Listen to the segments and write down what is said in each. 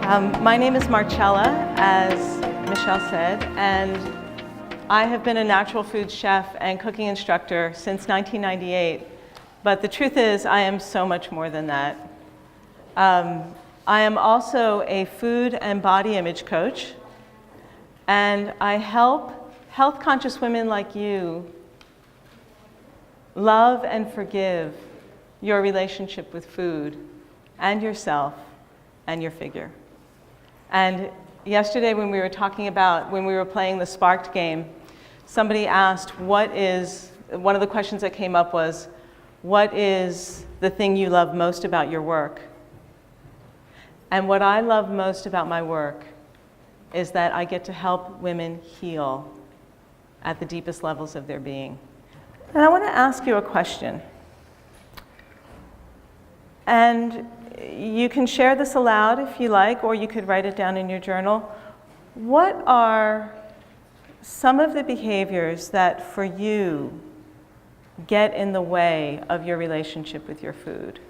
My name is Marcella, as Michelle said, and I have been a natural food chef and cooking instructor since 1998. But the truth is, I am so much more than that. I am also a food and body image coach, and I help health-conscious women like you love and forgive your relationship with food and yourself and your figure. And yesterday when we were playing the Sparked game, somebody asked, one of the questions that came up was, what is the thing you love most about your work? And what I love most about my work is that I get to help women heal at the deepest levels of their being. And I want to ask you a question. And you can share this aloud if you like, or you could write it down in your journal. What are some of the behaviors that for you get in the way of your relationship with your food?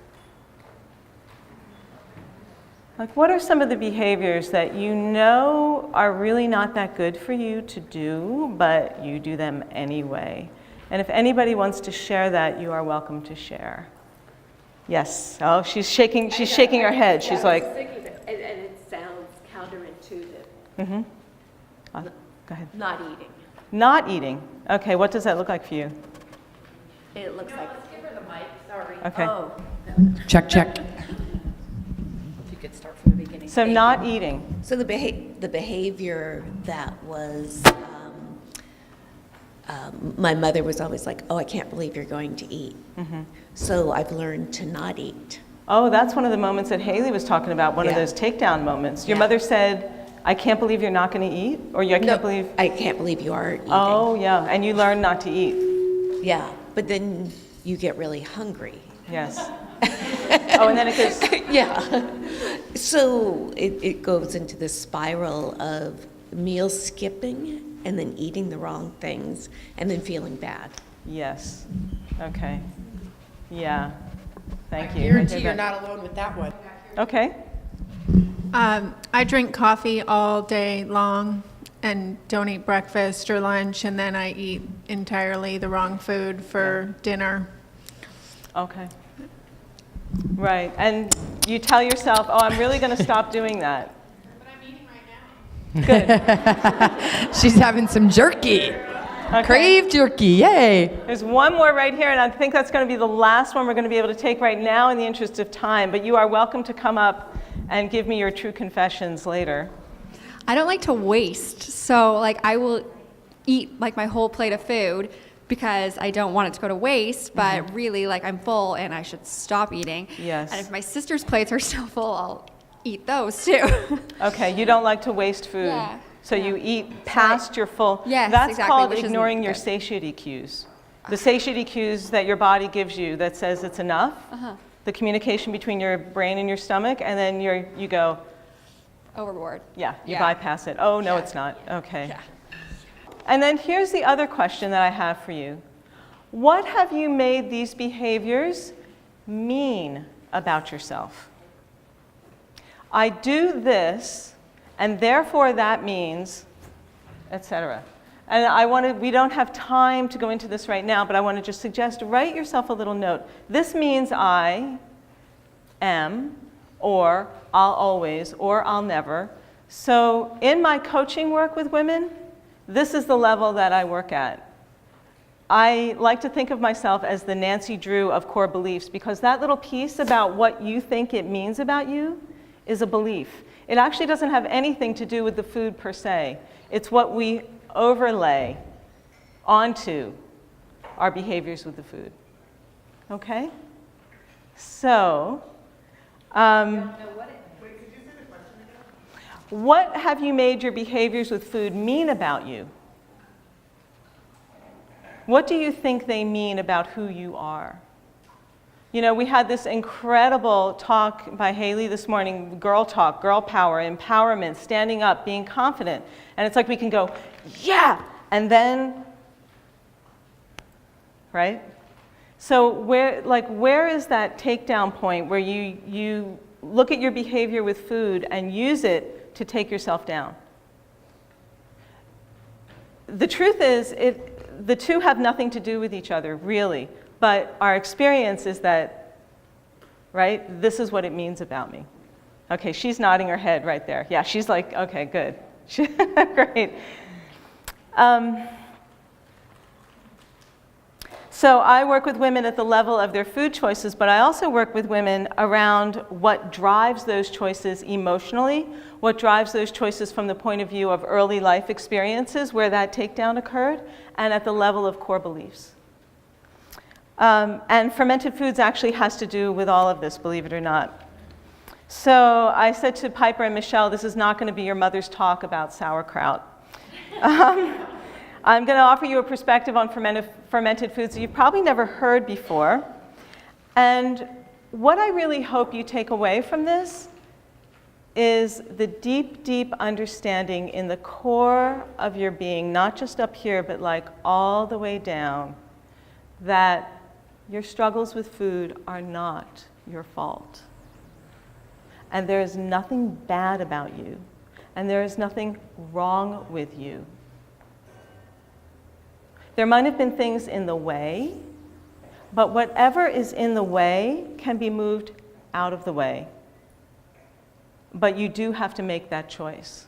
Like, what are some of the behaviors that you know are really not that good for you to do, but you do them anyway? And if anybody wants to share that, you are welcome to share. Yes. Oh, she's shaking her head. She's like. And it sounds counterintuitive. Mm-hmm. Go ahead. Not eating. Not eating. Okay, what does that look like for you? It looks like. Let's give her the mic. Sorry. Okay. Oh. Check. If you could start from the beginning. So not eating. So the behavior that was, my mother was always like, oh, I can't believe you're going to eat. Mm-hmm. So I've learned to not eat. Oh, that's one of the moments that Haley was talking about, one of those takedown moments. Your mother said, I can't believe you're not going to eat? Or I can't believe you are eating. Oh, yeah, and you learn not to eat. Yeah, but then you get really hungry. Yes. Oh, and then it goes. Yeah. So it goes into this spiral of meal skipping and then eating the wrong things and then feeling bad. Yes. Okay. Yeah. Thank you. I guarantee you're not alone with that one. Okay. I drink coffee all day long and don't eat breakfast or lunch, and then I eat entirely the wrong food for dinner. Okay. Right. And you tell yourself, oh, I'm really going to stop doing that. But I'm eating right now. Good. She's having some jerky. Okay. Crave jerky, yay. There's one more right here, and I think that's going to be the last one we're going to be able to take right now in the interest of time. But you are welcome to come up and give me your true confessions later. I don't like to waste, so I will eat my whole plate of food because I don't want it to go to waste, but really I'm full and I should stop eating. Yes. And if my sister's plates are still full, I'll eat those too. Okay, you don't like to waste food. Yeah. So you eat past your full. Yes, That's exactly, called which isn't ignoring your good. satiety cues. The satiety cues that your body gives you that says it's enough. The communication between your brain and your stomach, and then you go, Overboard. you Yeah. bypass it. Oh, no, Yeah. it's not. Okay. Yeah. And then here's the other question that I have for you. What have you made these behaviors mean about yourself? I do this, and therefore that means, etc. And we don't have time to go into this right now, but I want to just suggest, write yourself a little note. This means I am, or I'll always, or I'll never. So in my coaching work with women, this is the level that I work at. I like to think of myself as the Nancy Drew of core beliefs, because that little piece about what you think it means about you is a belief. It actually doesn't have anything to do with the food per se. It's what we overlay onto our behaviors with the food. Okay? So, what have you made your behaviors with food mean about you? What do you think they mean about who you are? You know, we had this incredible talk by Haley this morning, girl talk, girl power, empowerment, standing up, being confident. And it's like we can go, yeah, and then, right? So where is that takedown point where you look at your behavior with food and use it to take yourself down. The truth is, the two have nothing to do with each other, really. But our experience is that, right, this is what it means about me. Okay, she's nodding her head right there. Yeah, she's like, okay, good. Great. So I work with women at the level of their food choices, but I also work with women around what drives those choices emotionally, what drives those choices from the point of view of early life experiences where that takedown occurred, and at the level of core beliefs. And fermented foods actually has to do with all of this, believe it or not. So I said to Piper and Michelle, this is not going to be your mother's talk about sauerkraut. I'm going to offer you a perspective on fermented foods that you've probably never heard before. And what I really hope you take away from this is the deep, deep understanding in the core of your being, not just up here, but like all the way down, that your struggles with food are not your fault. And there is nothing bad about you, and there is nothing wrong with you. There might have been things in the way, but whatever is in the way can be moved out of the way. But you do have to make that choice.